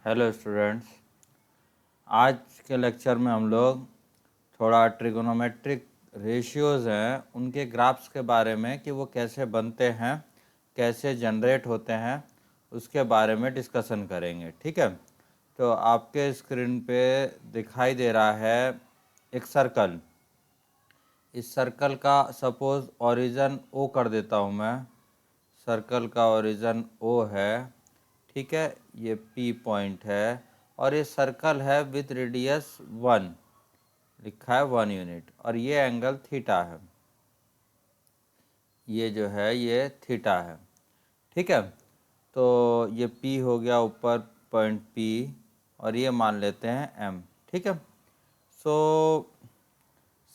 Hello students, आज के lecture में हम लोग थोड़ा ट्रिगोनोमेट्रिक रेशियोज़ हैं उनके ग्राफ्स के बारे में कि वो कैसे बनते हैं, कैसे जनरेट होते हैं, उसके बारे में डिस्कशन करेंगे। ठीक है, तो आपके स्क्रीन पे दिखाई दे रहा है एक सर्कल। इस सर्कल का सपोज़ ओरिजिन ओ कर देता हूँ मैं। सर्कल का ओरिजिन ओ है, ठीक है, ये पी पॉइंट है और ये सर्कल है विथ रेडियस 1, लिखा है 1 यूनिट, और ये एंगल थीटा है। ये जो है ये थीटा है। ठीक है, तो ये पी हो गया ऊपर पॉइंट पी, और ये मान लेते हैं एम। ठीक है, सो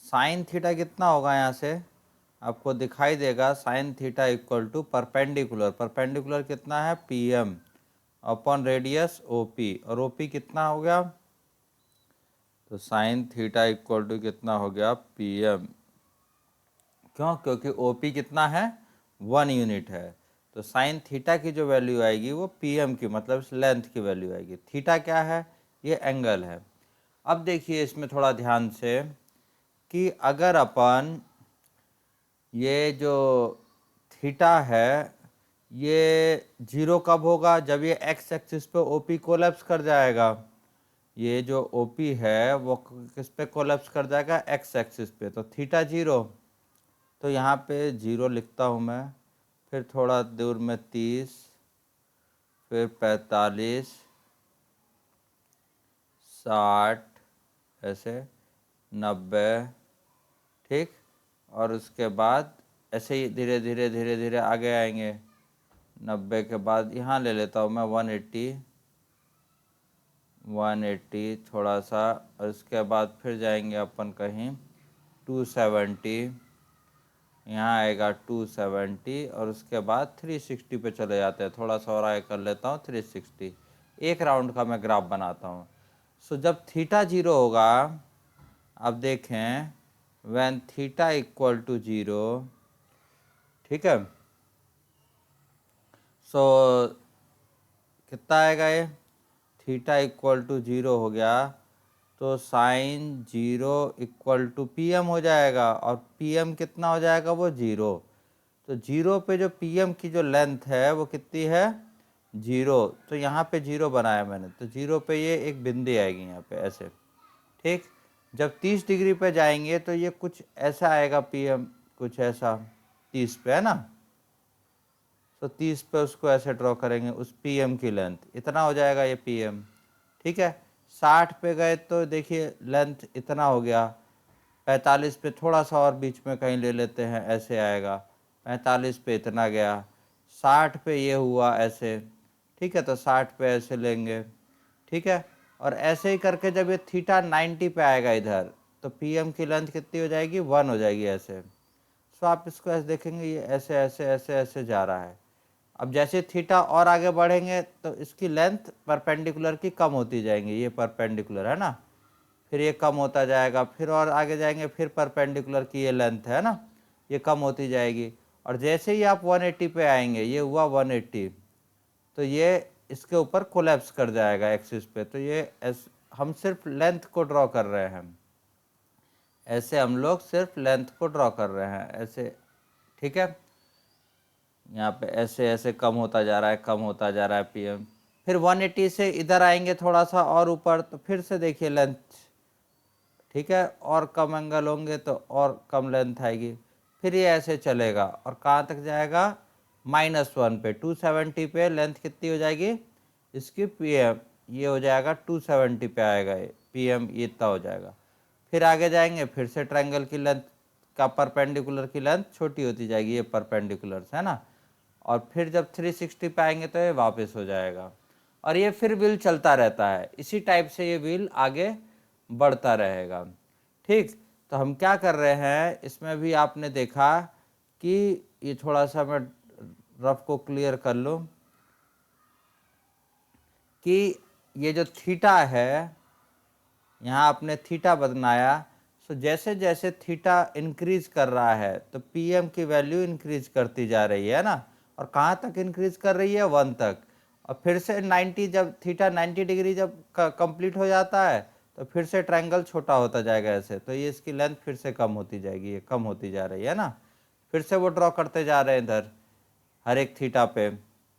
साइन थीटा कितना होगा, यहाँ से आपको दिखाई देगा sine theta equal to perpendicular. Perpendicular कितना है, P M upon radius O P, और ओ पी कितना हो गया, तो साइन थीटा इक्वल टू कितना हो गया, पी एम। क्यों, क्योंकि ओ पी कितना है, 1 यूनिट है, तो साइन थीटा की जो वैल्यू आएगी वो पी एम की, मतलब इस लेंथ की वैल्यू आएगी। थीटा क्या है, ये एंगल है। अब देखिए इसमें थोड़ा ध्यान से कि अगर अपन ये जो थीटा है ये जीरो कब होगा, जब ये एक्स एक्सिस पे ओपी कोलैप्स कर जाएगा। ये जो ओपी है वो किस पे कोलैप्स कर जाएगा, एक्स एक्सिस पे, तो थीटा जीरो। तो यहाँ पे जीरो लिखता हूँ मैं, फिर थोड़ा दूर में 30, फिर 45, 60, ऐसे 90, ठीक, और उसके बाद ऐसे ही धीरे धीरे धीरे धीरे आगे आएंगे। 90 के बाद यहाँ ले लेता हूँ मैं 180, 180 थोड़ा सा, और उसके बाद फिर जाएंगे अपन कहीं 270, यहाँ आएगा 270, और उसके बाद 360 पे चले जाते हैं। थोड़ा सा और आगे कर लेता हूँ 360। एक राउंड का मैं ग्राफ बनाता हूँ। सो जब थीटा जीरो होगा, अब देखें when theta equal to zero, ठीक है, सो कितना आएगा, ये थीटा इक्वल टू जीरो हो गया, तो sine zero equal to P M हो जाएगा, और पी एम कितना हो जाएगा, वो जीरो। तो जीरो पे जो पी एम की जो लेंथ है वो कितनी है, जीरो। तो यहाँ पे जीरो बनाया मैंने, तो जीरो पे ये एक बिंदी आएगी यहाँ पे ऐसे। ठीक, जब 30 डिग्री पे जाएंगे तो ये कुछ ऐसा आएगा पी एम, कुछ ऐसा 30 पे है ना, तो 30 पे उसको ऐसे ड्रॉ करेंगे, उस पी एम की लेंथ इतना हो जाएगा ये पी एम। ठीक है, 60 पे गए तो देखिए लेंथ इतना हो गया। 45 पे थोड़ा सा और बीच में कहीं ले लेते हैं, ऐसे आएगा। 45 पे इतना गया। 60 पे ये हुआ ऐसे, ठीक है, तो 60 पे ऐसे लेंगे। ठीक है, और ऐसे ही करके जब ये थीटा 90 पे आएगा इधर, तो पी एम की लेंथ कितनी हो जाएगी, 1 हो जाएगी ऐसे। सो आप इसको ऐसे देखेंगे, ये ऐसे ऐसे ऐसे ऐसे जा रहा है। अब जैसे थीटा और आगे बढ़ेंगे तो इसकी लेंथ परपेंडिकुलर की कम होती जाएंगी, ये परपेंडिकुलर है ना, फिर ये कम होता जाएगा, फिर और आगे जाएंगे, फिर परपेंडिकुलर की ये लेंथ है ना, ये कम होती जाएगी। और जैसे ही आप 180 पे आएंगे, ये हुआ 180, तो ये इसके ऊपर कोलैप्स कर जाएगा एक्सिस पे। तो ये हम सिर्फ लेंथ को ड्रॉ कर रहे हैं, ऐसे हम लोग सिर्फ लेंथ को ड्रॉ कर रहे हैं ऐसे। ठीक है, यहाँ पे ऐसे ऐसे कम होता जा रहा है, कम होता जा रहा है पीएम। फिर 180 से इधर आएंगे थोड़ा सा और ऊपर, तो फिर से देखिए लेंथ, ठीक है, और कम एंगल होंगे तो और कम लेंथ आएगी। फिर ये ऐसे चलेगा और कहाँ तक जाएगा, -1 पे, 270 पे लेंथ कितनी हो जाएगी इसकी, पीएम, ये हो जाएगा 270 पे आएगा, ये पीएम ये इतना हो जाएगा। फिर आगे जाएंगे, फिर से ट्रायंगल की लेंथ का परपेंडिकुलर की लेंथ छोटी होती जाएगी, ये परपेंडिकुलर है ना, और फिर जब 360 पे आएंगे तो ये वापस हो जाएगा। और ये फिर व्हील चलता रहता है, इसी टाइप से ये व्हील आगे बढ़ता रहेगा। ठीक, तो हम क्या कर रहे हैं, इसमें भी आपने देखा कि ये थोड़ा सा मैं रफ को क्लियर कर लूँ कि ये जो थीटा है, यहाँ आपने थीटा बनाया, सो जैसे जैसे थीटा इंक्रीज कर रहा है तो पीएम की वैल्यू इंक्रीज करती जा रही है ना, और कहाँ तक इंक्रीज कर रही है, 1 तक। और फिर से 90 जब थीटा 90 डिग्री जब कंप्लीट हो जाता है तो फिर से ट्रायंगल छोटा होता जाएगा ऐसे, तो ये इसकी लेंथ फिर से कम होती जाएगी, ये कम होती जा रही है ना। फिर से वो ड्रॉ करते जा रहे हैं इधर हर एक थीटा पे,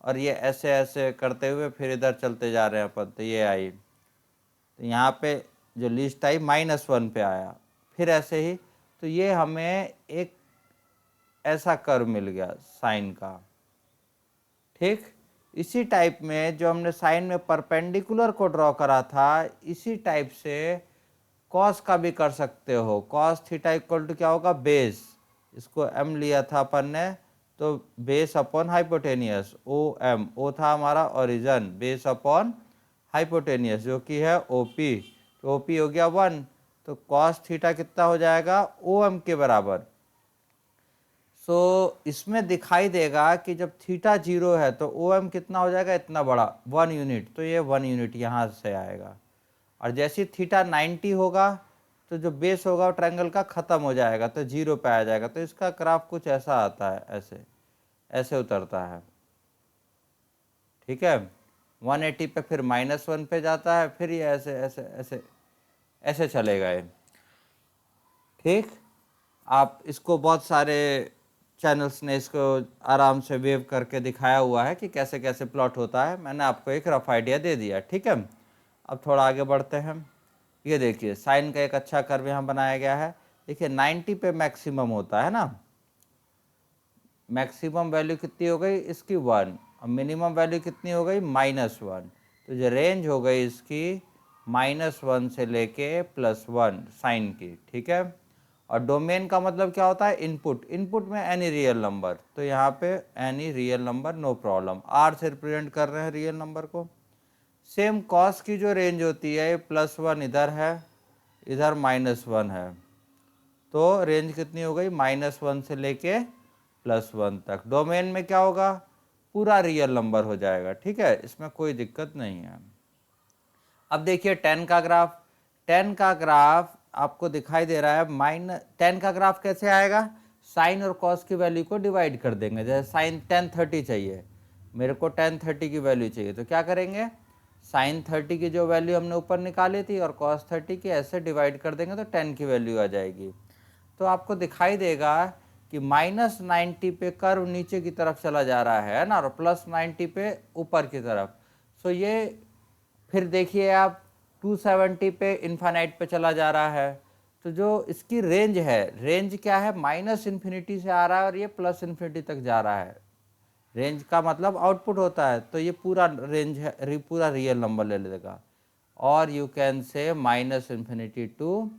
और ये ऐसे ऐसे करते हुए फिर इधर चलते जा रहे हैं अपन, तो ये आई, तो यहाँ पे जो लिस्ट आई -1 पे आया, फिर ऐसे ही, तो ये हमें एक ऐसा कर्व मिल गया साइन का। ठीक, इसी टाइप में जो हमने साइन में परपेंडिकुलर को ड्रॉ करा था, इसी टाइप से कॉस का भी कर सकते हो। कॉस थीटा इक्वल टू क्या होगा, बेस, इसको m लिया था अपन ने, तो base upon hypotenuse, O M, O था हमारा ओरिजन, बेस अपॉन हाइपोटेनियस जो कि है OP, तो OP हो गया 1, तो कॉस थीटा कितना हो जाएगा, OM के बराबर। सो इसमें दिखाई देगा कि जब थीटा 0 है तो OM कितना हो जाएगा, इतना बड़ा, 1 यूनिट, तो ये 1 यूनिट यहाँ से आएगा। और जैसे थीटा 90 होगा तो जो बेस होगा वो ट्रायंगल का ख़त्म हो जाएगा, तो 0 पे आ जाएगा। तो इसका ग्राफ कुछ ऐसा आता है, ऐसे ऐसे उतरता है। ठीक है, 180 पे फिर -1 पे जाता है, फिर ये ऐसे ऐसे ऐसे ऐसे चलेगा ये। ठीक, आप इसको बहुत सारे चैनल्स ने इसको आराम से वेव करके दिखाया हुआ है कि कैसे कैसे प्लॉट होता है, मैंने आपको एक रफ आइडिया दे दिया। ठीक है, अब थोड़ा आगे बढ़ते हैं। ये देखिए साइन का एक अच्छा कर्व यहाँ बनाया गया है। देखिए 90 पे मैक्सिमम होता है ना, मैक्सिमम वैल्यू कितनी हो गई इसकी 1, और मिनिमम वैल्यू कितनी हो गई -1, तो जो रेंज हो गई इसकी -1 से लेके +1 साइन की। ठीक है, और डोमेन का मतलब क्या होता है, इनपुट, इनपुट में एनी रियल नंबर, तो यहाँ पे any real number, no problem, R से रिप्रेजेंट कर रहे हैं रियल नंबर को। सेम कॉस की जो रेंज होती है, +1 इधर है, इधर -1 है, तो रेंज कितनी हो गई, -1 से लेके +1 तक। डोमेन में क्या होगा, पूरा रियल नंबर हो जाएगा। ठीक है, इसमें कोई दिक्कत नहीं है। अब देखिए 10 का ग्राफ, 10 का ग्राफ आपको दिखाई दे रहा है, -10 का ग्राफ कैसे आएगा, साइन और कॉस की वैल्यू को डिवाइड कर देंगे। जैसे साइन 1030 चाहिए, मेरे को 1030 की वैल्यू चाहिए, तो क्या करेंगे, साइन 30 की जो वैल्यू हमने ऊपर निकाली थी और कॉस 30 की ऐसे डिवाइड कर देंगे, तो 10 की वैल्यू आ जाएगी। तो आपको दिखाई देगा कि -90 पे कर्व नीचे की तरफ चला जा रहा है ना, और +90 पे ऊपर की तरफ। सो ये फिर देखिए आप 270 पे इन्फानाइट पे चला जा रहा है, तो जो इसकी रेंज है, रेंज क्या है, -इन्फिनिटी से आ रहा है और ये +इन्फिनिटी तक जा रहा है। रेंज का मतलब आउटपुट होता है, तो ये पूरा रेंज है, पूरा रियल नंबर ले लेगा। और you can say -infinity to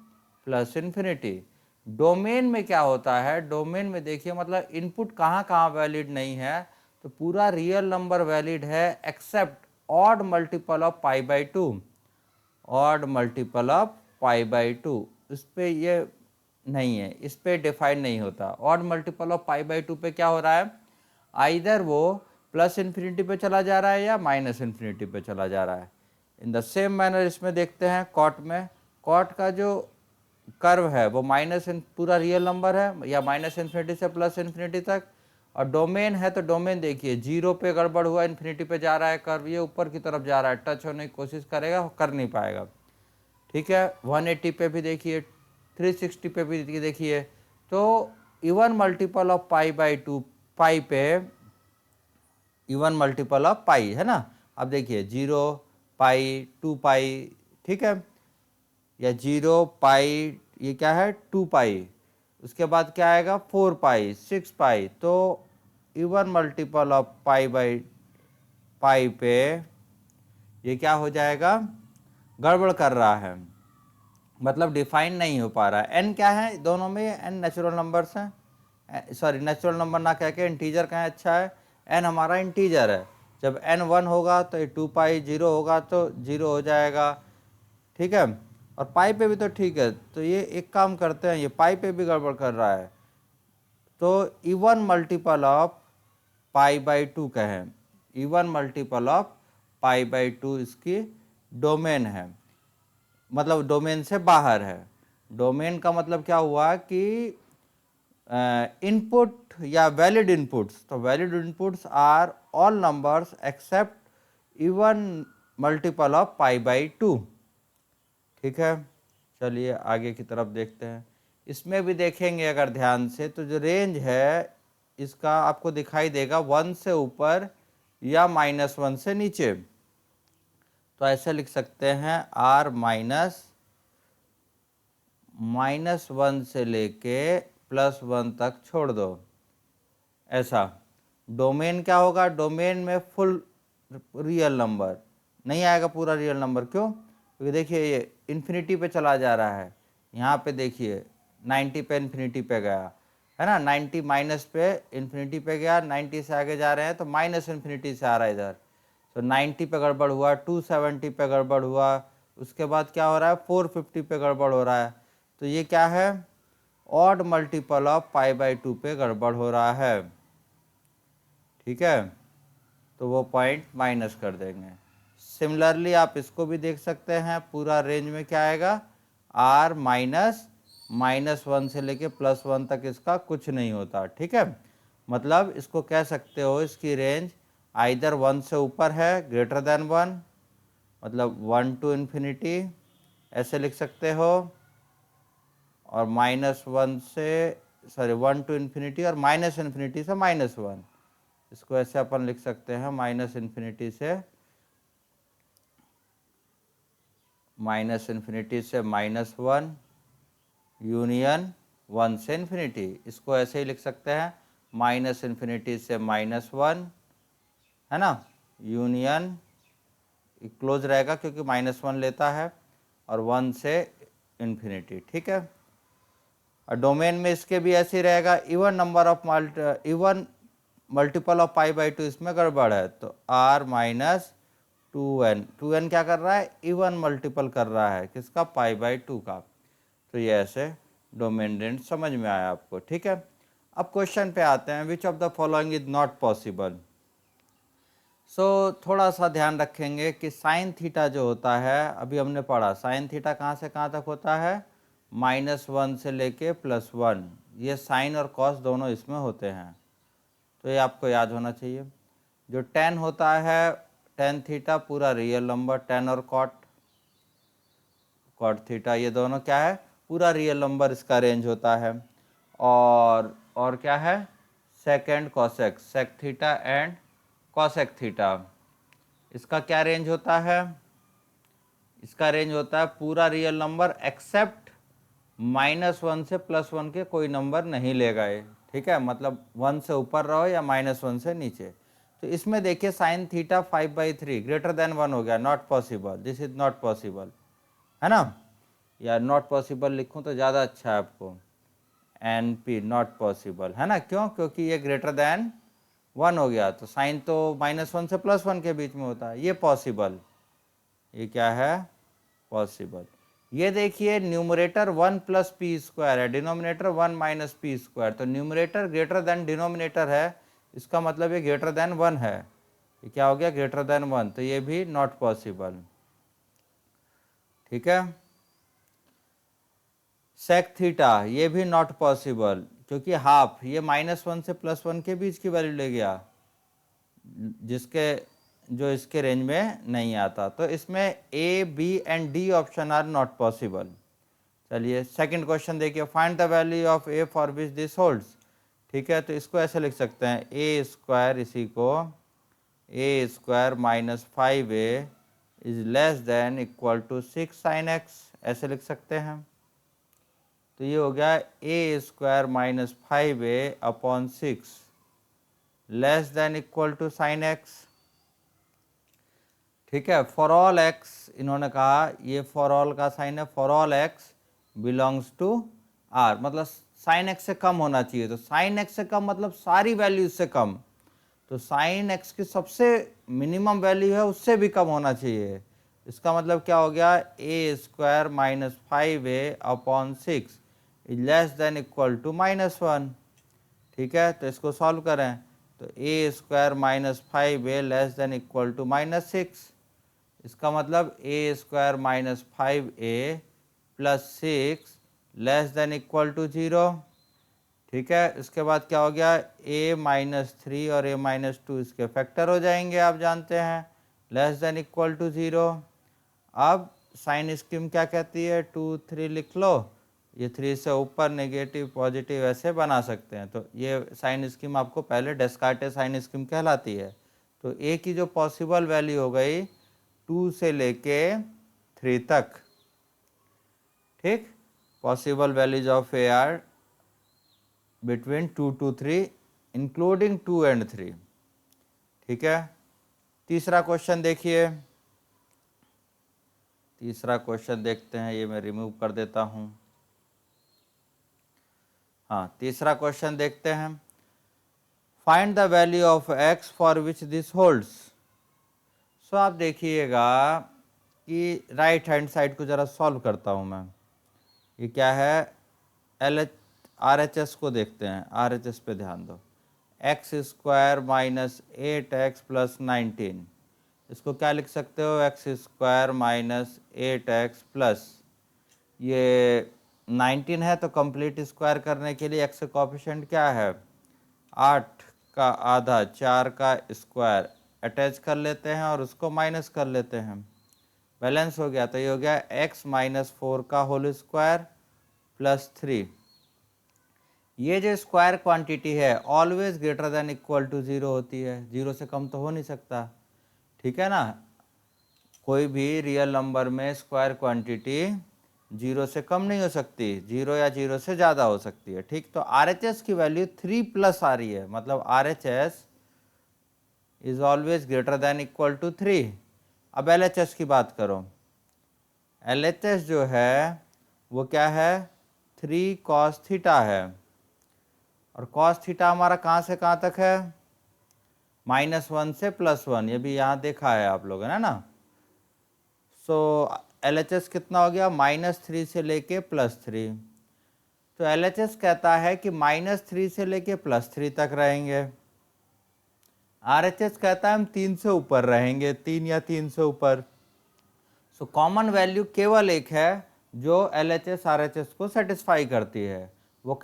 +infinity. Domain में क्या होता है, डोमेन में देखिए मतलब इनपुट कहाँ कहाँ वैलिड नहीं है, तो पूरा रियल नंबर वैलिड है except odd multiple of π/2, odd multiple of π/2, इस पे ये नहीं है, इस पे डिफाइन नहीं होता। ऑड मल्टीपल ऑफ π/2 पे क्या हो रहा है, आइदर वो +इन्फिनिटी पे चला जा रहा है या -इन्फिनिटी पे चला जा रहा है। इन द सेम मैनर इसमें देखते हैं कॉट में, कॉट का जो कर्व है वो पूरा रियल नंबर है या -इन्फिनिटी से +इन्फिनिटी तक, और डोमेन है तो डोमेन देखिए 0 पे गड़बड़ हुआ, इन्फिनिटी पे जा रहा है कर्व, ये ऊपर की तरफ जा रहा है, टच होने की कोशिश करेगा, कर नहीं पाएगा। ठीक है, 180 पे भी देखिए, 360 पे भी देखिए, तो इवन मल्टीपल ऑफ π/2, पाई पे इवन मल्टीपल ऑफ पाई है ना। अब देखिए 0 पाई 2 पाई, ठीक है, या 0 पाई, ये क्या है 2 पाई, उसके बाद क्या आएगा 4 पाई 6 पाई, तो इवन मल्टीपल ऑफ पाई पे ये क्या हो जाएगा, गड़बड़ कर रहा है, मतलब डिफाइन नहीं हो पा रहा है। एन क्या है दोनों में, एन नेचुरल नंबर्स हैं, सॉरी नेचुरल नंबर ना कह के इंटीजर का है, अच्छा है, एन हमारा इंटीजर है, जब एन 1 होगा तो ये 2 पाई, 0 होगा तो 0 हो जाएगा। ठीक है, और पाई पे भी तो ठीक है, तो ये एक काम करते हैं, ये पाई पे भी गड़बड़ कर रहा है, तो इवन मल्टीपल ऑफ π/2 कहें, इवन मल्टीपल ऑफ π/2 इसकी डोमेन है, मतलब डोमेन से बाहर है। डोमेन का मतलब क्या हुआ कि इनपुट या वैलिड इनपुट्स, तो valid inputs are all numbers except even multiple of pi by 2। ठीक है, चलिए आगे की तरफ देखते हैं। इसमें भी देखेंगे अगर ध्यान से तो जो रेंज है इसका आपको दिखाई देगा 1 से ऊपर या -1 से नीचे। तो ऐसे लिख सकते हैं r -1 से लेके +1 तक छोड़ दो। ऐसा डोमेन क्या होगा, डोमेन में फुल रियल नंबर नहीं आएगा, पूरा रियल नंबर। क्यों? क्योंकि देखिए ये इन्फिनिटी पे चला जा रहा है। यहाँ पे देखिए 90 पे इन्फिनिटी पे गया है ना, 90 माइनस पे इन्फिनिटी पे गया, 90 से आगे जा रहे हैं तो माइनस इन्फिनिटी से आ रहा है इधर। तो 90 पे गड़बड़ हुआ, 270 पे गड़बड़ हुआ, उसके बाद क्या हो रहा है 450 पे गड़बड़ हो रहा है। तो ये क्या है, odd multiple of pi by 2 पे गड़बड़ हो रहा है। ठीक है, तो वो पॉइंट माइनस कर देंगे। सिमिलरली आप इसको भी देख सकते हैं, पूरा रेंज में क्या आएगा, r -1 से लेके +1 तक इसका कुछ नहीं होता। ठीक है, मतलब इसको कह सकते हो इसकी रेंज आइदर 1 से ऊपर है ग्रेटर देन 1, मतलब 1 टू इन्फिनिटी ऐसे लिख सकते हो, और -1 से सॉरी 1 टू इन्फिनिटी और माइनस इन्फिनिटी से -1, इसको ऐसे अपन लिख सकते हैं -इन्फिनिटी से -1 यूनियन 1 से इन्फिनिटी। इसको ऐसे ही लिख सकते हैं -इन्फिनिटी से -1, है ना, यूनियन क्लोज रहेगा क्योंकि -1 लेता है, और 1 से इन्फिनिटी। ठीक है, और डोमेन में इसके भी ऐसे ही रहेगा, even number of even multiple of pi by 2 इसमें गड़बड़ है, तो r -2n क्या कर रहा है, इवन मल्टीपल कर रहा है किसका, पाई बाई 2 का। तो ये ऐसे डोमेन रेंज समझ में आया आपको। ठीक है, अब क्वेश्चन पे आते हैं, which of the following is not possible. So थोड़ा सा ध्यान रखेंगे कि साइन थीटा जो होता है, अभी हमने पढ़ा साइन थीटा कहाँ से कहाँ तक होता है, -1 से लेके +1, ये साइन और कॉस दोनों इसमें होते हैं, तो ये आपको याद होना चाहिए। जो tan होता है, tan थीटा पूरा रियल नंबर, tan और कॉट थीटा ये दोनों क्या है, पूरा रियल नंबर, इसका रेंज होता है। और क्या है, second cosec, sec theta and cosec theta, इसका क्या रेंज होता है, इसका रेंज होता है पूरा रियल नंबर एक्सेप्ट -1 से +1 के कोई नंबर नहीं लेगा ये। ठीक है, मतलब 1 से ऊपर रहो या -1 से नीचे। तो इसमें देखिए साइन थीटा 5/3 ग्रेटर देन 1 हो गया, not possible, this is not possible, है ना, या नॉट पॉसिबल लिखूं तो ज़्यादा अच्छा है आपको, NP नॉट पॉसिबल, है ना। क्यों? क्योंकि ये ग्रेटर देन 1 हो गया, तो साइन तो -1 से +1 के बीच में होता है, ये पॉसिबल, ये क्या है, पॉसिबल। ये देखिए न्यूमरेटर 1 + p² है, डिनोमिनेटर 1 - p², तो न्यूमरेटर ग्रेटर देन डिनोमिनेटर है, इसका मतलब ये ग्रेटर देन 1 है, ये क्या हो गया, ग्रेटर देन 1, तो ये भी नॉट पॉसिबल। ठीक है, सेक थीटा ये भी नॉट पॉसिबल, क्योंकि हाफ, ये -1 से +1 के बीच की वैल्यू ले गया, जो इसके रेंज में नहीं आता, तो इसमें A, B and D option are not possible. चलिए सेकंड क्वेश्चन देखिए, find the value of A for which this holds. ठीक है, तो इसको ऐसे लिख सकते हैं, A² इसी को A² -5A is less than equal to 6 sin x, ऐसे लिख सकते हैं। तो ये हो गया A² -5A upon 6 less than equal to sin x। ठीक है, फॉर ऑल x, इन्होंने कहा ये फॉर ऑल का साइन है, for all x belongs to r, मतलब साइन x से कम होना चाहिए, तो साइन x से कम मतलब सारी वैल्यू से कम, तो साइन x की सबसे मिनिमम वैल्यू है उससे भी कम होना चाहिए। इसका मतलब क्या हो गया, A² -5A upon 6 is less than equal to -1। ठीक है, तो इसको सॉल्व करें, तो A² -5A less than equal to -6, इसका मतलब A² -5A + 6 less than equal to 0। ठीक है, इसके बाद क्या हो गया, A - 3 और A - 2 इसके फैक्टर हो जाएंगे, आप जानते हैं, लेस देन इक्वल टू 0। अब साइन स्कीम क्या कहती है, 2 3 लिख लो, ये 3 से ऊपर नेगेटिव पॉजिटिव ऐसे बना सकते हैं। तो ये साइन स्कीम आपको पहले डेस्कार्टेस साइन स्कीम कहलाती है। तो ए की जो पॉसिबल वैल्यू हो गई 2 से लेके 3 तक, ठीक। Possible values of A R between 2 to 3 including 2 and 3, ठीक है। तीसरा क्वेश्चन देखिए, तीसरा क्वेश्चन देखते हैं, ये मैं रिमूव कर देता हूँ। हाँ, तीसरा क्वेश्चन देखते हैं। Find the value of x for which this holds. So आप देखिएगा कि राइट हैंड साइड को जरा सॉल्व करता हूँ मैं। ये क्या है, RHS को देखते हैं, RHS पे ध्यान दो। x square minus 8x plus 19, इसको क्या लिख सकते हो, x square minus 8x plus, ये 19 है तो कंप्लीट स्क्वायर करने के लिए x का कोएफिशिएंट क्या है, 8 का आधा, 4 का स्क्वायर अटैच कर लेते हैं और उसको माइनस कर लेते हैं, बैलेंस हो गया। तो ये हो गया x माइनस 4 का होल स्क्वायर प्लस 3। ये जो स्क्वायर क्वांटिटी है always greater than equal to 0 होती है, 0 से कम तो हो नहीं सकता, ठीक है ना। कोई भी रियल नंबर में स्क्वायर क्वांटिटी 0 से कम नहीं हो सकती, 0 या 0 से ज़्यादा हो सकती है, ठीक। तो RHS की वैल्यू 3 प्लस आ रही है, मतलब RHS is always greater than equal to 3। अब LHS की बात करो, LHS जो है वो क्या है, 3 cos थीटा है, और cos थीटा हमारा कहाँ से कहाँ तक है, -1 से +1, ये भी यहाँ देखा है आप लोगों ने ना। सो LHS कितना हो गया, -3 से लेके +3। तो LHS कहता है कि -3 से लेके +3 तक रहेंगे, RHS कहता है हम 3 से ऊपर रहेंगे, 3 या 3 से ऊपर। सो कॉमन वैल्यू केवल एक है जो LHS RHS को सेटिस्फाई करती है, वो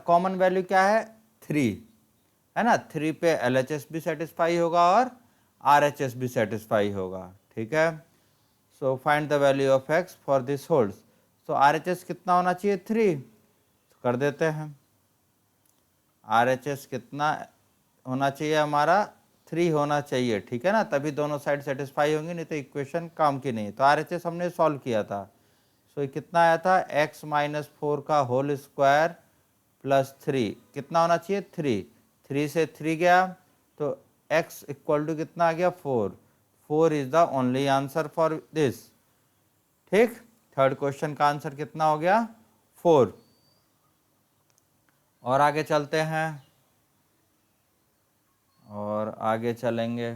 कॉमन वैल्यू क्या है, 3 है ना। 3 पे LHS भी सेटिस्फाई होगा और RHS भी सेटिस्फाई होगा, ठीक है। So find the value of x for this holds. So RHS कितना होना चाहिए, 3, तो कर देते हैं। RHS कितना होना चाहिए हमारा, 3 होना चाहिए, ठीक है ना, तभी दोनों साइड सेटिस्फाई होंगी, नहीं तो इक्वेशन काम की नहीं। तो RHS हमने सॉल्व किया था। सो ये कितना आया था, x माइनस 4 का होल स्क्वायर प्लस 3, कितना होना चाहिए, 3, 3 से 3 गया तो x इक्वल टू कितना आ गया, 4, 4 is the only answer for this, ठीक। थर्ड क्वेश्चन का आंसर कितना हो गया, 4। और आगे चलते हैं, और आगे चलेंगे।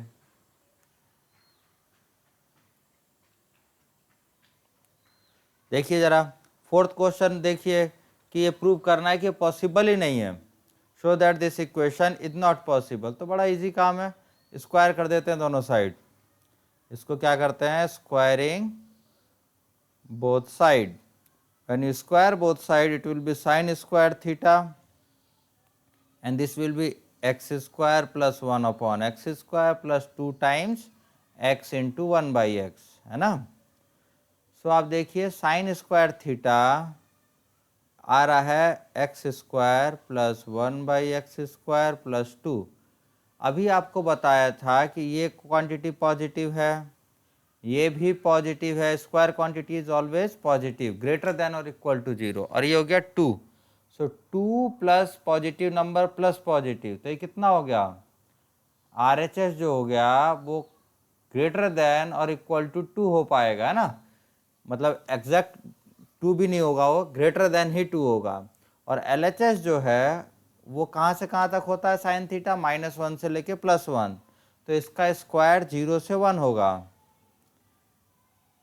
देखिए जरा फोर्थ क्वेश्चन देखिए कि ये प्रूव करना है कि पॉसिबल ही नहीं है, show that this equation is not possible. तो बड़ा इजी काम है, स्क्वायर कर देते हैं दोनों साइड। इसको क्या करते हैं, squaring both side. When you square both side it will be sine square theta and this will be x square plus 1 upon x square plus 2 times x into 1 by x, है ना। सो आप देखिए sine square theta आ रहा है x square plus 1 by x square plus 2। अभी आपको बताया था कि ये क्वांटिटी पॉजिटिव है, ये भी पॉजिटिव है, square quantity is always positive, greater than और इक्वल टू 0, और ये हो गया 2। सो 2 plus positive number plus positive, तो ये कितना हो गया, RHS जो हो गया वो ग्रेटर देन और इक्वल टू 2 हो पाएगा, है ना। मतलब एग्जैक्ट 2 भी नहीं होगा, वो ग्रेटर देन ही 2 होगा। और LHS जो है वो कहाँ से कहाँ तक होता है, साइन थीटा -1 से लेके +1, तो इसका स्क्वायर 0 से 1 होगा,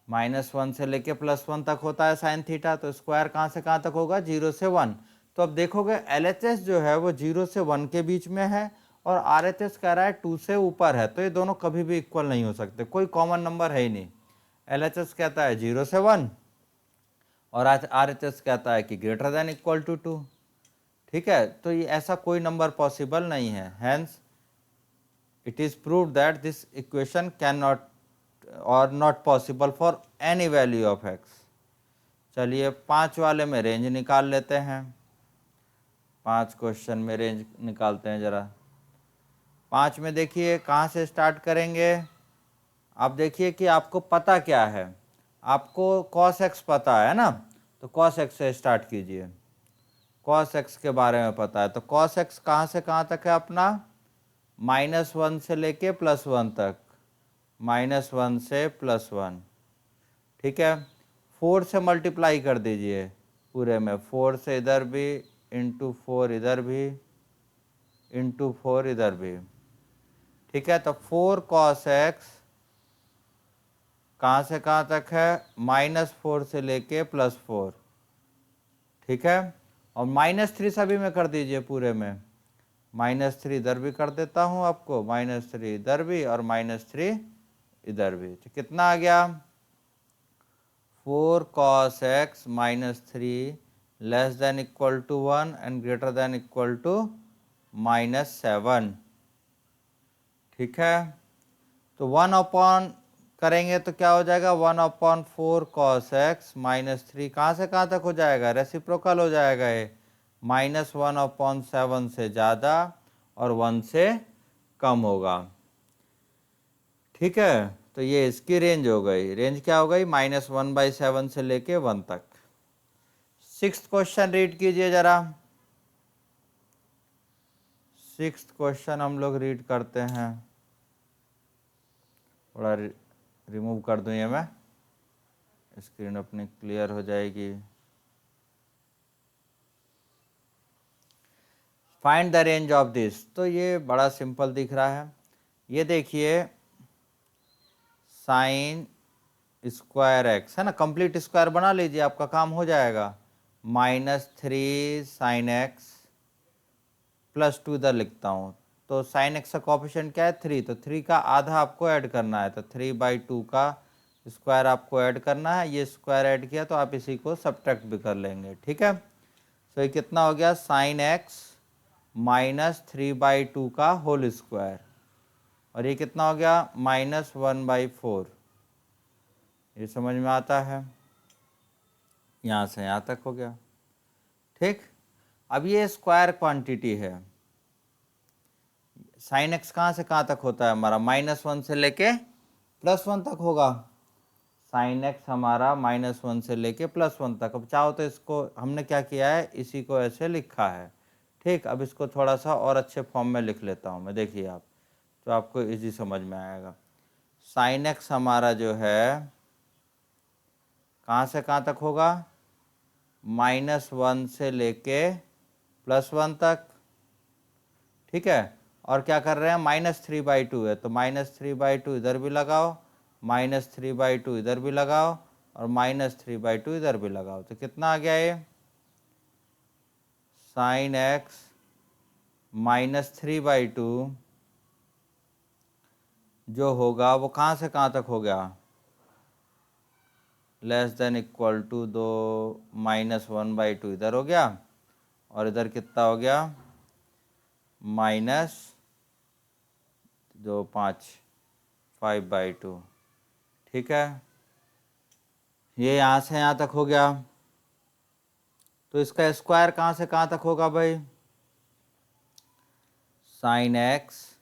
-1 से लेके +1 तक होता है साइन थीटा, तो स्क्वायर कहाँ से कहाँ तक होगा, 0 से 1। तो अब देखोगे LHS जो है वो 0 से 1 के बीच में है और RHS कह रहा है 2 से ऊपर है, तो ये दोनों कभी भी इक्वल नहीं हो सकते, कोई कॉमन नंबर है ही नहीं। LHS कहता है 0 से 1 और RHS कहता है कि ग्रेटर देन इक्वल टू 2, ठीक है। तो ये ऐसा कोई नंबर पॉसिबल नहीं है, hence it is proved that this equation can not और not possible for any value of x. चलिए 5 वाले में रेंज निकाल लेते हैं। 5 क्वेश्चन में रेंज निकालते हैं जरा। 5 में देखिए कहाँ से स्टार्ट करेंगे। आप देखिए कि आपको पता क्या है, आपको cos x पता है ना, तो cos x से स्टार्ट कीजिए। cos x के बारे में पता है, तो cos x कहाँ से कहाँ तक है अपना, -1 से लेके +1 तक, -1 से +1। ठीक है, 4 से मल्टीप्लाई कर दीजिए पूरे में, 4 से इधर भी, इंटू 4 इधर भी, इंटू 4 इधर भी। ठीक है, तो 4 cos x कहाँ से कहाँ तक है, -4 से लेके +4। ठीक है, और -3 सभी में कर दीजिए पूरे में, -3 इधर भी कर देता हूँ आपको, -3 इधर भी और -3 इधर भी। तो कितना आ गया, 4 cos x -3 less than equal to 1 and greater than equal to -7। ठीक है, तो 1 अपॉन करेंगे तो क्या हो जाएगा, 1/4 cos x -3 कहाँ से कहाँ तक हो जाएगा, रेसिप्रोकल हो जाएगा ये, -1/7 से ज़्यादा और 1 से कम होगा। ठीक है, तो ये इसकी रेंज हो गई। रेंज क्या हो गई, -1/7 से लेके 1 तक। 6th क्वेश्चन रीड कीजिए जरा। 6th क्वेश्चन हम लोग रीड करते हैं। थोड़ा रिमूव कर दूँ ये मैं, स्क्रीन अपनी क्लियर हो जाएगी। Find the range of this, तो ये बड़ा सिंपल दिख रहा है। ये देखिए साइन स्क्वायर एक्स है ना, कंप्लीट स्क्वायर बना लीजिए, आपका काम हो जाएगा। -3 साइन एक्स +2 इधर लिखता हूँ, तो साइन एक्स का कोफिशिएंट क्या है, 3, तो 3 का आधा आपको ऐड करना है, तो 3/2 का स्क्वायर आपको ऐड करना है। ये स्क्वायर ऐड किया तो आप इसी को सब्ट्रैक्ट भी कर लेंगे। ठीक है, तो ये कितना हो गया, साइन एक्स -3/2 का होल स्क्वायर, और ये कितना हो गया, -1/4। ये समझ में आता है, यहाँ से यहाँ तक हो गया। ठीक, अब ये स्क्वायर क्वांटिटी है, साइन एक्स कहाँ से कहाँ तक होता है हमारा, -1 से लेके +1 तक होगा। साइन एक्स हमारा -1 से लेके +1 तक। अब चाहो तो इसको हमने क्या किया है, इसी को ऐसे लिखा है। ठीक, अब इसको थोड़ा सा और अच्छे फॉर्म में लिख लेता हूँ मैं, देखिए आप, तो आपको इजी समझ में आएगा। साइन एक्स हमारा जो है कहाँ से कहाँ तक होगा, -1 से लेके +1 तक। ठीक है, और क्या कर रहे हैं, -3/2 है, तो -3/2 इधर भी लगाओ, -3/2 इधर भी लगाओ, और -3/2 इधर भी लगाओ, तो कितना आ गया ये, साइन एक्स -3/2 जो होगा वो कहाँ से कहाँ तक हो गया, लेस देन इक्वल टू 2 -1/2 इधर हो गया, और इधर कितना हो गया, -5/2। ठीक है, ये यहाँ से यहाँ तक हो गया, तो इसका स्क्वायर कहाँ से कहाँ तक होगा भाई, साइन एक्स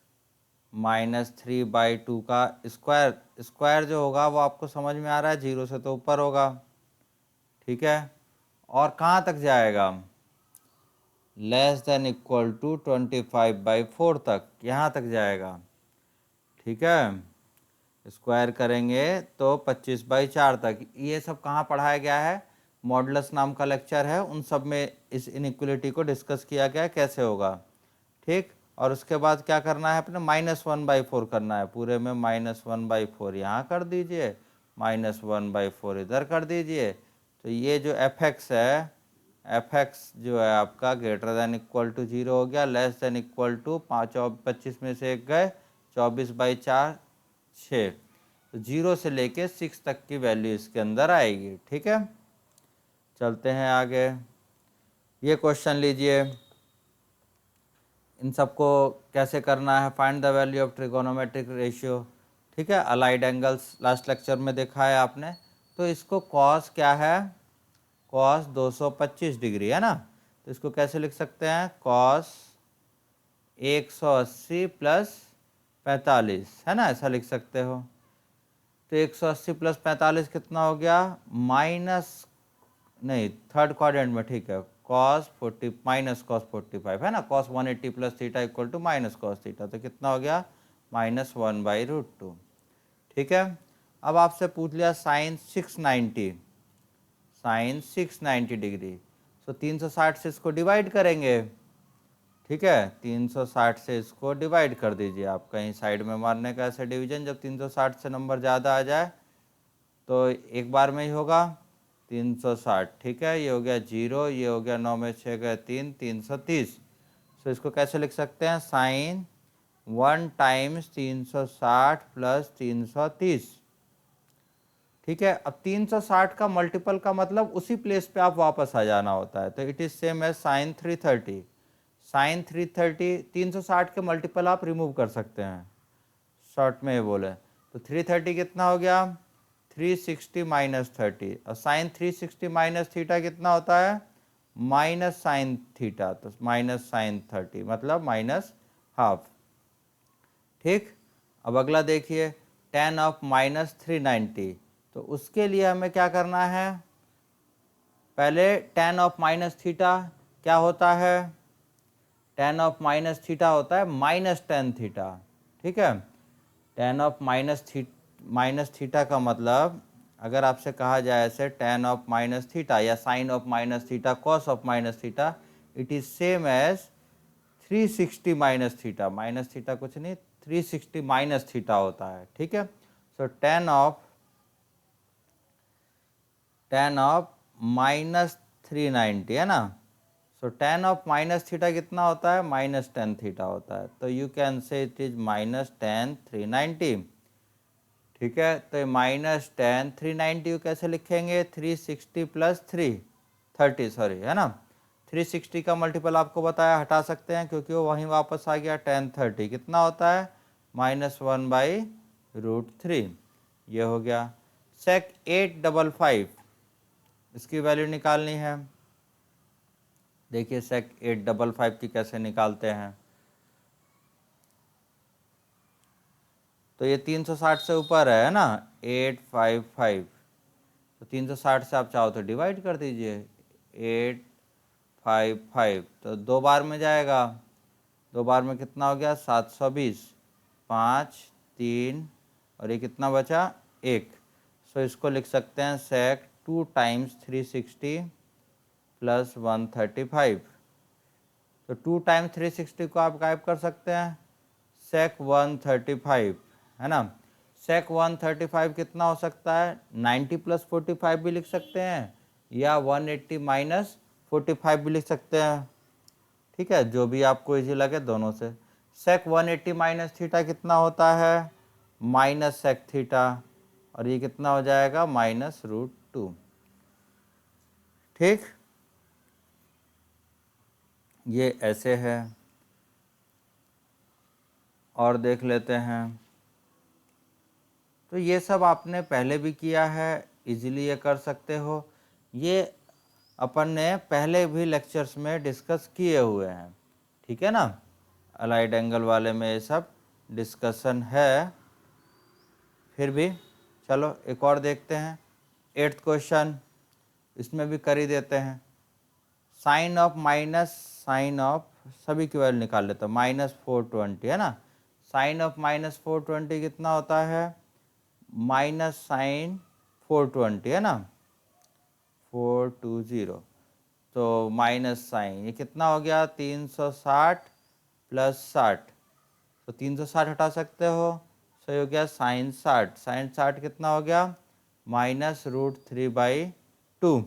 -3/2 का स्क्वायर, स्क्वायर जो होगा वो आपको समझ में आ रहा है, 0 से तो ऊपर होगा। ठीक है, और कहाँ तक जाएगा, लेस देन इक्वल टू 25/4 तक, यहाँ तक जाएगा। ठीक है, स्क्वायर करेंगे तो 25/4 तक। ये सब कहाँ पढ़ाया गया है, मॉडुलस नाम का लेक्चर है, उन सब में इस इनइक्वलिटी को डिस्कस किया गया है कैसे होगा। ठीक, और उसके बाद क्या करना है अपने, -1/4 करना है, पूरे में -1/4 यहाँ कर दीजिए, -1/4 इधर कर दीजिए। तो ये जो f(x) है, f(x) जो है आपका ग्रेटर देन इक्वल टू 0 हो गया, लेस देन इक्वल टू 25 में से 1 गए, 24/4 6, तो 0 से लेके 6 तक की वैल्यू इसके अंदर आएगी। ठीक है, चलते हैं आगे। ये क्वेश्चन लीजिए, इन सबको कैसे करना है, find the value of trigonometric ratio. ठीक है, अलाइड एंगल्स लास्ट लेक्चर में देखा है आपने। तो इसको कॉस क्या है, कॉस 225 डिग्री है ना, तो इसको कैसे लिख सकते हैं, कॉस 180 प्लस 45 है ना, ऐसा लिख सकते हो। तो 180 प्लस 45 कितना हो गया, माइनस, नहीं थर्ड क्वाड्रेंट में, ठीक है, कॉस 40 माइनस कॉस 45 है ना, cos 180 plus theta equal to minus cos theta, तो कितना हो गया -1/√2। ठीक है, अब आपसे पूछ लिया साइन 690, साइन 690 डिग्री, तो 360 से इसको डिवाइड करेंगे। ठीक है, 360 से इसको डिवाइड कर दीजिए आप, कहीं साइड में मारने का ऐसे डिवीजन, जब 360 से नंबर ज़्यादा आ जाए तो एक बार में ही होगा 360। ठीक है, ये हो गया 0, ये हो गया 9 में 6 गए 3, 330। तो इसको कैसे लिख सकते हैं, साइन 1 टाइम्स 360 प्लस 330। ठीक है, अब 360 का मल्टीपल का मतलब उसी प्लेस पे आप वापस आ जाना होता है, तो it is same as sine 330। Sine 330, 360 के मल्टीपल आप रिमूव कर सकते हैं, शॉर्ट में ये बोले तो 330 कितना हो गया, 360 माइनस 30, और साइन 360 माइनस थीटा कितना होता है, माइनस साइन थीटा, तो माइनस साइन 30 मतलब माइनस हाफ। ठीक, अब अगला देखिए, tan ऑफ -390, तो उसके लिए हमें क्या करना है, पहले tan ऑफ माइनस थीटा क्या होता है, tan ऑफ माइनस थीटा होता है माइनस टेन थीटा। ठीक है, tan ऑफ माइनस थीटा का मतलब, अगर आपसे कहा जाए ऐसे tan ऑफ माइनस थीटा या sine of minus theta, cos of minus theta, it is same as 360 minus theta, minus theta कुछ नहीं, 360 माइनस थीटा होता है। ठीक है, सो tan ऑफ -390 है ना, सो tan ऑफ माइनस थीटा कितना होता है, -10 थीटा होता है, तो यू कैन से इट इज -10 390। ठीक है, तो -10 390 कैसे लिखेंगे, 360 प्लस 330 सॉरी है ना, 360 का मल्टीपल आपको बताया हटा सकते हैं क्योंकि वो वहीं वापस आ गया, 1030 कितना होता है, -1/√3, ये हो गया। सेक 855, इसकी वैल्यू निकालनी है। देखिए सेक 855 की कैसे निकालते हैं, तो ये 360 से ऊपर है ना, 855, तो 360 से आप चाहो तो डिवाइड कर दीजिए, 855, तो 2 बार में जाएगा, 2 बार में कितना हो गया, 720, 5 3, और ये कितना बचा 1, सो इसको लिख सकते हैं सेक 2 टाइम्स 360 प्लस 135, तो 2 टाइम्स 360 को आप गायब कर सकते हैं, सेक 135 है ना, सेक 135 कितना हो सकता है, 90 प्लस 45 भी लिख सकते हैं या 180 माइनस 45 भी लिख सकते हैं। ठीक है, जो भी आपको इजी लगे दोनों से। सेक 180 माइनस थीटा कितना होता है, माइनस सेक थीटा, और ये कितना हो जाएगा -√2। ठीक, ये ऐसे है, और देख लेते हैं। तो ये सब आपने पहले भी किया है, इजीली ये कर सकते हो, ये अपन ने पहले भी लेक्चर्स में डिस्कस किए हुए हैं। ठीक है ना, अलाइड एंगल वाले में ये सब डिस्कशन है, फिर भी चलो एक और देखते हैं। 8th क्वेश्चन, इसमें भी कर ही देते हैं। साइन ऑफ साइन ऑफ सभी की वैल्यू निकाल लेते हैं, -420 है ना, साइन ऑफ -420 कितना होता है, माइनस साइन 420 है ना, 420, तो माइनस साइन ये कितना हो गया, 360 प्लस 60, तो 360 हटा सकते हो, सही हो गया साइन 60, साइन 60 कितना हो गया, -√3/2,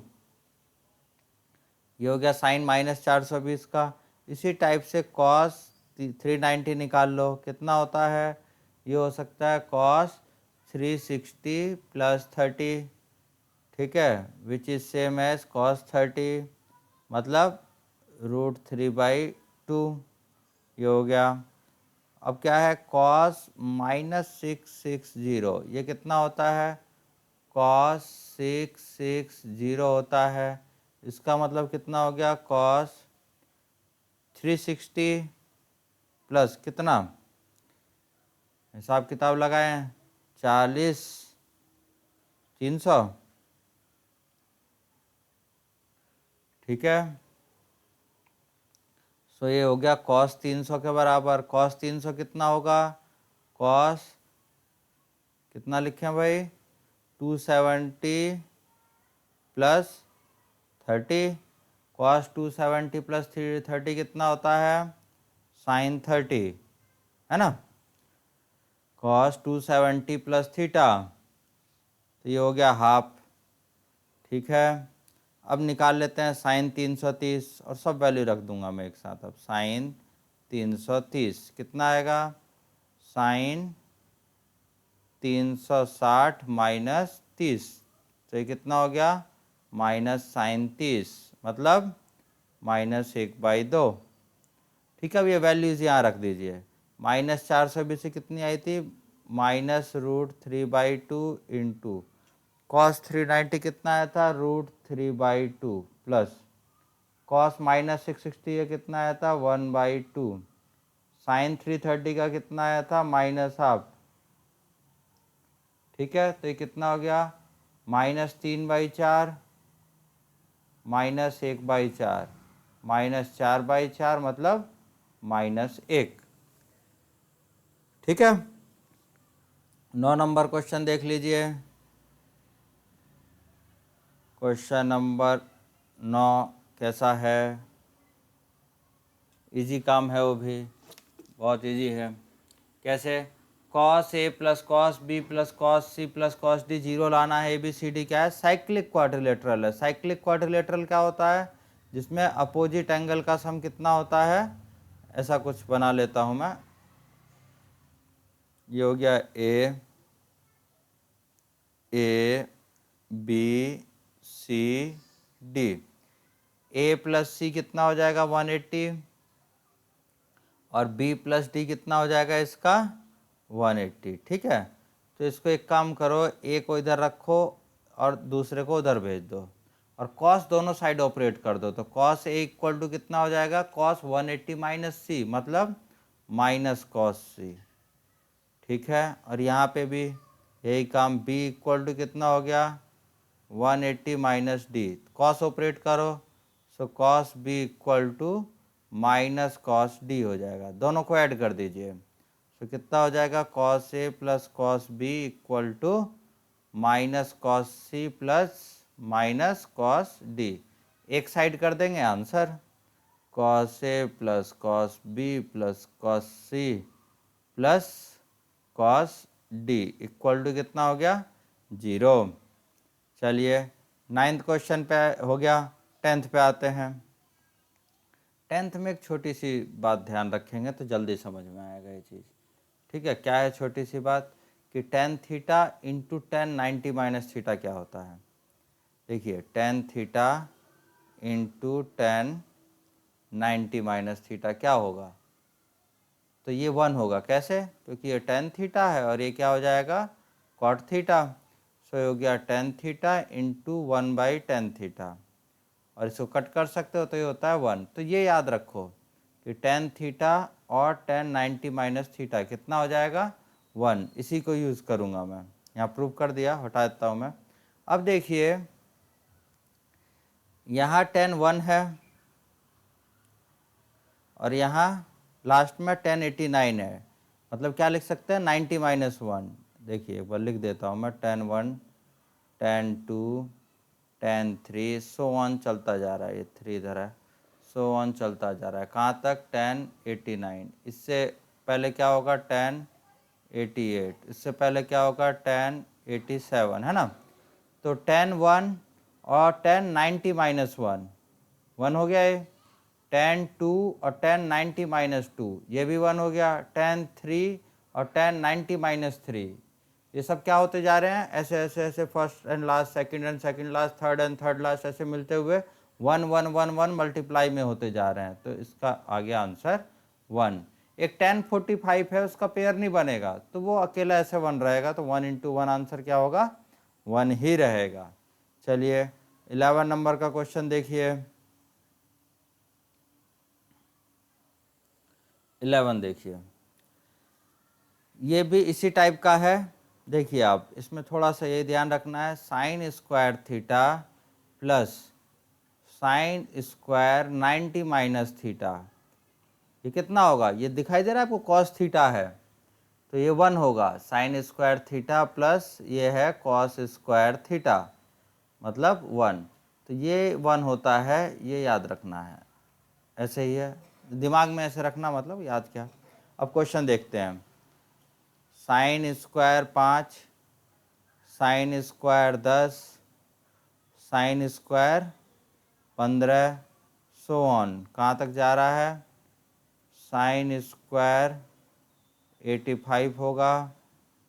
ये हो गया साइन -420 का। इसी टाइप से कॉस 390 निकाल लो, कितना होता है, ये हो सकता है कॉस 360 प्लस 30, ठीक है, which is same as cos 30, मतलब √3/2, ये हो गया। अब क्या है, कॉस -660, ये कितना होता है, कॉस 660 होता है। इसका मतलब कितना हो गया, कॉस 360 प्लस कितना, हिसाब किताब लगाएं, 40 300, ठीक है। सो ये हो गया कॉस 300 के बराबर। कॉस 300 कितना होगा, कॉस कितना लिखें भाई, 270 प्लस 30, कॉस 270 प्लस 30 कितना होता है, साइन 30, है ना। कॉस 270 प्लस थीटा, तो ये हो गया हाफ, ठीक है। अब निकाल लेते हैं साइन 330, और सब वैल्यू रख दूंगा मैं एक साथ। अब साइन 330 कितना आएगा, साइन 360 माइनस 30, तो ये कितना हो गया, माइनस साइन 30, मतलब -1/2, ठीक है। अब ये वैल्यूज़ यहाँ रख दीजिए। -420 से कितनी आई थी, -√3/2 इंटू कॉस 390 कितना आया था, √3/2 प्लस कॉस -660 का कितना आया था, 1/2, साइन 330 का कितना आया था, -हाफ, ठीक है। तो ये कितना हो गया, -3/4 -1/4 -4/4 मतलब -1, ठीक है। 9 नंबर क्वेश्चन देख लीजिए। क्वेश्चन नंबर 9 कैसा है, इजी काम है, वो भी बहुत इजी है। कैसे, cos A plus cos B plus cos C plus cos D zero लाना है। ए बी सी डी क्या है, साइक्लिक क्वाड्रिलेटरल है। साइक्लिक क्वाड्रिलेटरल क्या होता है, जिसमें अपोजिट एंगल का सम कितना होता है, ऐसा कुछ बना लेता हूँ मैं। ये हो गया A B C D, A plus C कितना हो जाएगा 180, और बी प्लस डी कितना हो जाएगा इसका 180, ठीक है। तो इसको एक काम करो, ए को इधर रखो और दूसरे को उधर भेज दो, और कॉस दोनों साइड ऑपरेट कर दो। तो कॉस ए इक्वल टू कितना हो जाएगा, कॉस 180 माइनस सी, मतलब माइनस कॉस सी, ठीक है। और यहाँ पे भी यही काम, बी इक्वल टू कितना हो गया 180 माइनस डी, कॉस ऑपरेट करो, so cos B equal to minus cos D हो जाएगा। दोनों को ऐड कर दीजिए, तो कितना हो जाएगा, cos A plus cos B equal to minus cos C plus minus cos D. एक साइड कर देंगे answer, cos A plus cos B plus cos C plus cos D equal to कितना हो गया 0। चलिए 9th क्वेश्चन पे हो गया। 10th पे आते हैं। 10th में एक छोटी सी बात ध्यान रखेंगे तो जल्दी समझ में आएगा ये चीज़, ठीक है। क्या है छोटी सी बात, कि tan theta into tan 90 minus theta क्या होता है। देखिए tan theta into tan 90 minus theta क्या होगा, तो ये 1 होगा। कैसे, क्योंकि ये tan थीटा है और ये क्या हो जाएगा cot थीटा। सो हो गया tan theta into 1/tan theta, और इसको कट कर सकते हो तो ये होता है 1। तो ये याद रखो कि tan थीटा और tan 90 माइनस थीटा कितना हो जाएगा 1। इसी को यूज़ करूँगा मैं, यहाँ प्रूव कर दिया, हटा देता हूँ मैं। अब देखिए यहाँ tan 1 है और यहाँ लास्ट में tan 89 है, मतलब क्या लिख सकते हैं 90 माइनस 1। देखिए एक बार लिख देता हूँ मैं, tan 1 tan 2 tan 3 so on चलता जा रहा है, ये 3 इधर है, सो ऑन चलता जा रहा है कहाँ तक tan 89। इससे पहले क्या होगा tan 88, इससे पहले क्या होगा tan 87, है ना। तो tan 1 और tan 90 माइनस 1 हो गया ये। tan 2 और tan 90 माइनस 2 ये भी 1 हो गया। tan 3 और tan 90 माइनस 3 ये सब क्या होते जा रहे हैं, ऐसे ऐसे ऐसे first and last, second and second last, third and third last, ऐसे मिलते हुए 1 1 1 1 मल्टीप्लाई में होते जा रहे हैं। तो इसका आ गया आंसर 1। एक tan 45 है उसका पेयर नहीं बनेगा, तो वो अकेला ऐसे 1 रहेगा, तो 1 × 1 आंसर क्या होगा, 1 ही रहेगा। चलिए 11 नंबर का क्वेश्चन देखिए। 11 देखिए, ये भी इसी टाइप का है। देखिए आप इसमें थोड़ा सा ये ध्यान रखना है, sine square theta plus sine square 90 minus theta, ये कितना होगा, ये दिखाई दे रहा है आपको कॉस थीटा है, तो ये 1 होगा। साइन स्क्वायर थीटा प्लस ये है कॉस स्क्वायर थीटा, मतलब 1, तो ये 1 होता है, ये याद रखना है। ऐसे ही है, दिमाग में ऐसे रखना, मतलब याद क्या। अब क्वेश्चन देखते हैं। Sine square 5, sine square 10, sine square 15, so on, कहाँ तक जा रहा है, साइन स्क्वायर 85 होगा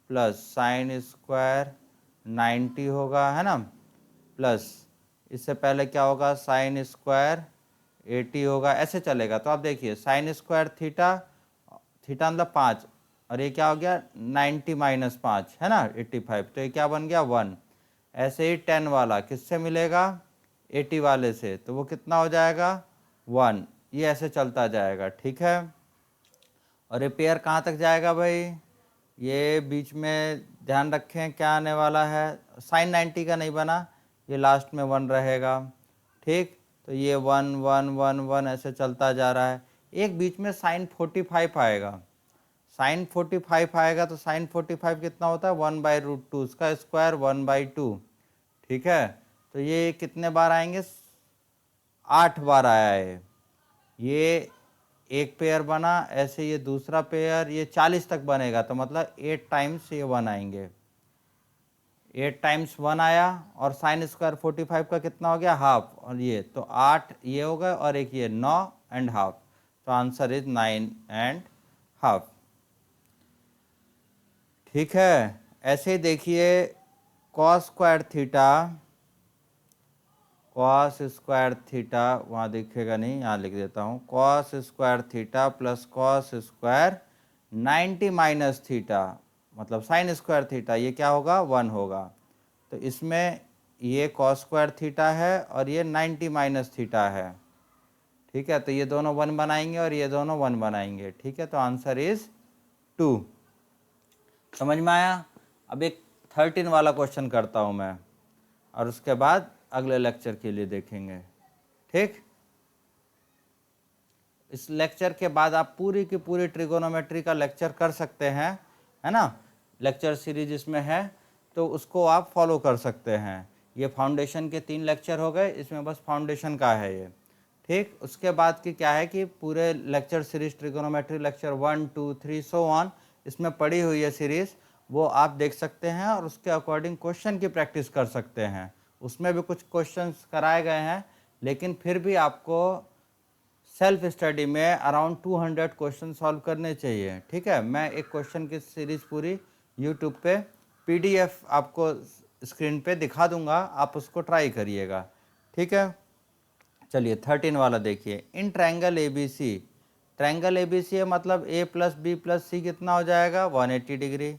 प्लस साइन स्क्वायर 90 होगा, है ना, प्लस इससे पहले क्या होगा, साइन स्क्वायर 80 होगा, ऐसे चलेगा। तो आप देखिए साइन स्क्वायर थीटा, थीटा मतलब 5, और ये क्या हो गया 90 माइनस 5, है ना 85, तो ये क्या बन गया 1। ऐसे ही 10 वाला किससे मिलेगा, 80 वाले से, तो वो कितना हो जाएगा 1, ये ऐसे चलता जाएगा, ठीक है। और ये पेयर कहाँ तक जाएगा भाई, ये बीच में ध्यान रखें क्या आने वाला है, साइन 90 का नहीं बना, ये लास्ट में 1 रहेगा, ठीक। तो ये 1 1 1 1 ऐसे चलता जा रहा है। एक बीच में साइन 45 आएगा, साइन 45 आएगा, तो साइन 45 कितना होता है 1/√2, उसका स्क्वायर 1/2, ठीक है। तो ये कितने बार आएंगे, 8 बार आया है, ये एक पेयर बना, ऐसे ये दूसरा पेयर, ये 40 तक बनेगा, तो मतलब 8 टाइम्स ये 1 आएंगे, 8 टाइम्स 1 आया, और साइन स्क्वायर 45 का कितना हो गया हाफ, और ये तो 8 ये हो गए, और एक ये 9 एंड हाफ, तो आंसर इज 9 एंड हाफ, ठीक है। ऐसे देखिए cos square theta, cos square theta वहाँ दिखेगा नहीं, यहाँ लिख देता हूँ, cos square theta plus cos square 90 minus theta, मतलब साइन स्क्वायर थीटा, ये क्या होगा 1 होगा। तो इसमें ये कॉस स्क्वायर थीटा है और ये 90 माइनस थीटा है, ठीक है। तो ये दोनों 1 बनाएंगे और ये दोनों 1 बनाएंगे, ठीक है। तो आंसर इज 2। समझ में आया। अब एक 13 वाला क्वेश्चन करता हूँ मैं, और उसके बाद अगले लेक्चर के लिए देखेंगे, ठीक। इस लेक्चर के बाद आप पूरी की पूरी ट्रिगोनोमेट्री का लेक्चर कर सकते हैं, है ना, लेक्चर सीरीज इसमें है, तो उसको आप फॉलो कर सकते हैं। ये फाउंडेशन के 3 लेक्चर हो गए, इसमें बस फाउंडेशन का है ये, ठीक। उसके बाद की क्या है कि पूरे lecture series trigonometry lecture 1 2 3 so on, इसमें पड़ी हुई है सीरीज, वो आप देख सकते हैं और उसके अकॉर्डिंग क्वेश्चन की प्रैक्टिस कर सकते हैं। उसमें भी कुछ क्वेश्चंस कराए गए हैं, लेकिन फिर भी आपको सेल्फ स्टडी में अराउंड 200 क्वेश्चन सॉल्व करने चाहिए, ठीक है। मैं एक क्वेश्चन की सीरीज पूरी यूट्यूब पे पीडीएफ आपको स्क्रीन पे दिखा दूंगा, आप उसको ट्राई करिएगा, ठीक है। चलिए 13 वाला देखिए, in triangle ABC, triangle ABC है मतलब ए प्लस बी प्लस सी कितना हो जाएगा 180 डिग्री,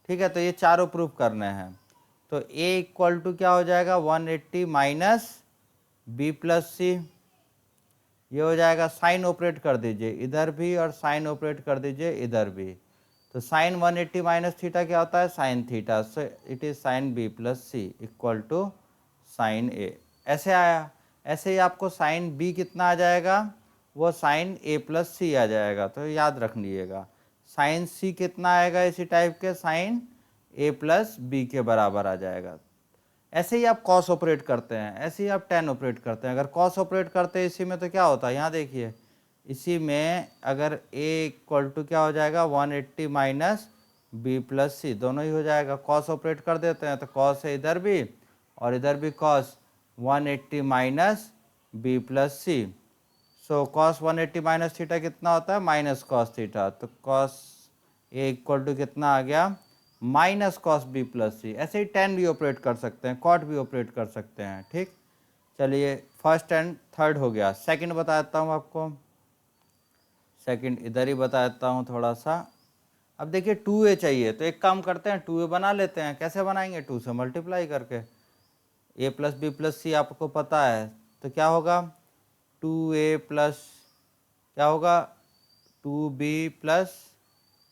ठीक है। तो ये चारों प्रूफ करने हैं, तो ए इक्वल टू क्या हो जाएगा 180 माइनस बी प्लस सी, ये हो जाएगा, साइन ऑपरेट कर दीजिए इधर भी और साइन ऑपरेट कर दीजिए इधर भी, तो साइन 180 माइनस थीटा क्या होता है sine theta, so it is sine B plus C equal to sine A, ऐसे आया। ऐसे ही आपको साइन बी कितना आ जाएगा, वो साइन ए प्लस सी आ जाएगा, तो याद रख लीजिएगा। साइन सी कितना आएगा इसी टाइप के, साइन ए प्लस बी के बराबर आ जाएगा। ऐसे ही आप कॉस ऑपरेट करते हैं, ऐसे ही आप टेन ऑपरेट करते हैं। अगर कॉस ऑपरेट करते हैं इसी में तो क्या होता है, यहाँ देखिए इसी में अगर ए इक्वल टू क्या हो जाएगा 180 माइनस बी प्लस सी, दोनों ही हो जाएगा। कॉस ऑपरेट कर देते हैं तो कॉस है इधर भी और इधर भी कॉस, 180 माइनस बी प्लस सी, सो कॉस 180 माइनस थीटा कितना होता है माइनस कॉस थीटा, तो कॉस ए इक्वल टू कितना आ गया माइनस कॉस बी प्लस सी। ऐसे ही टेन भी ऑपरेट कर सकते हैं, कॉट भी ऑपरेट कर सकते हैं, ठीक। चलिए फर्स्ट एंड थर्ड हो गया, सेकंड बता देता हूँ आपको। सेकंड इधर ही बता देता हूँ थोड़ा सा। अब देखिए 2a चाहिए, तो एक काम करते हैं 2a बना लेते हैं। कैसे बनाएंगे? 2 से मल्टीप्लाई करके। a प्लस बी प्लस सी आपको पता है, तो क्या होगा 2a प्लस क्या होगा 2b plus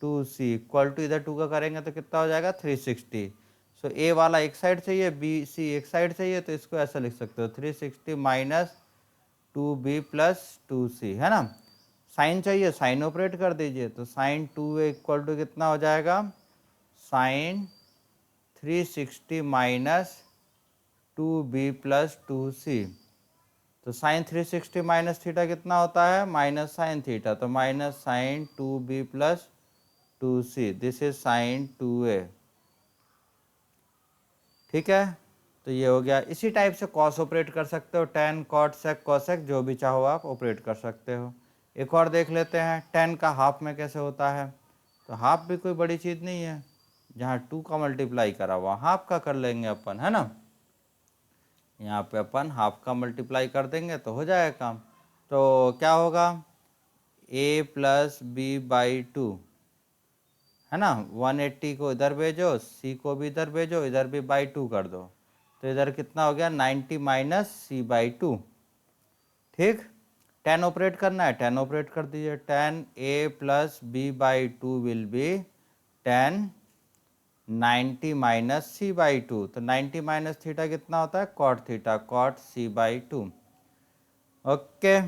2c equal to, इधर 2 का करेंगे तो कितना हो जाएगा 360। सो a वाला एक साइड चाहिए, b c एक साइड चाहिए, तो इसको ऐसा लिख सकते हो 360 माइनस 2b प्लस 2c, है ना। साइन चाहिए, साइन ऑपरेट कर दीजिए, तो साइन 2a इक्वल टू कितना हो जाएगा sign 360 minus 2b plus 2c। तो साइन 360 माइनस थीटा कितना होता है माइनस साइन थीटा, तो minus sine 2b plus 2c, this is sine 2a। ठीक है, तो ये हो गया। इसी टाइप से कॉस ऑपरेट कर सकते हो, टेन कॉट सेक कोसेक जो भी चाहो आप ऑपरेट कर सकते हो। एक और देख लेते हैं टेन का हाफ में कैसे होता है। तो हाफ भी कोई बड़ी चीज़ नहीं है, जहाँ 2 का मल्टीप्लाई करा हुआ हाफ का कर लेंगे अपन, है ना। यहाँ पे अपन हाफ का मल्टीप्लाई कर देंगे तो हो जाएगा काम। तो क्या होगा a प्लस बी बाई 2, है ना। 180 को इधर भेजो, c को भी इधर भेजो, इधर भी बाई 2 कर दो, तो इधर कितना हो गया 90 माइनस सी बाई 2। ठीक, 10 ऑपरेट करना है, 10 ऑपरेट कर दीजिए। 10 a plus B by 2 will be 10 90 minus C by 2, तो 90 माइनस थीटा कितना होता है cot theta, cot C by 2। Okay,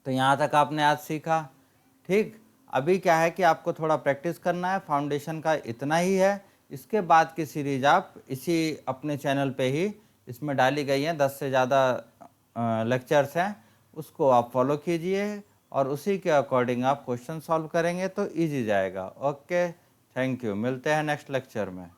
तो यहाँ तक आपने आज सीखा। ठीक, अभी क्या है कि आपको थोड़ा प्रैक्टिस करना है, फाउंडेशन का इतना ही है। इसके बाद की सीरीज आप इसी अपने चैनल पे ही इसमें डाली गई हैं, 10 से ज़्यादा लेक्चर्स हैं, उसको आप फॉलो कीजिए और उसी के अकॉर्डिंग आप क्वेश्चन सॉल्व करेंगे तो इजी जाएगा। ओके, थैंक यू, मिलते हैं नेक्स्ट लेक्चर में।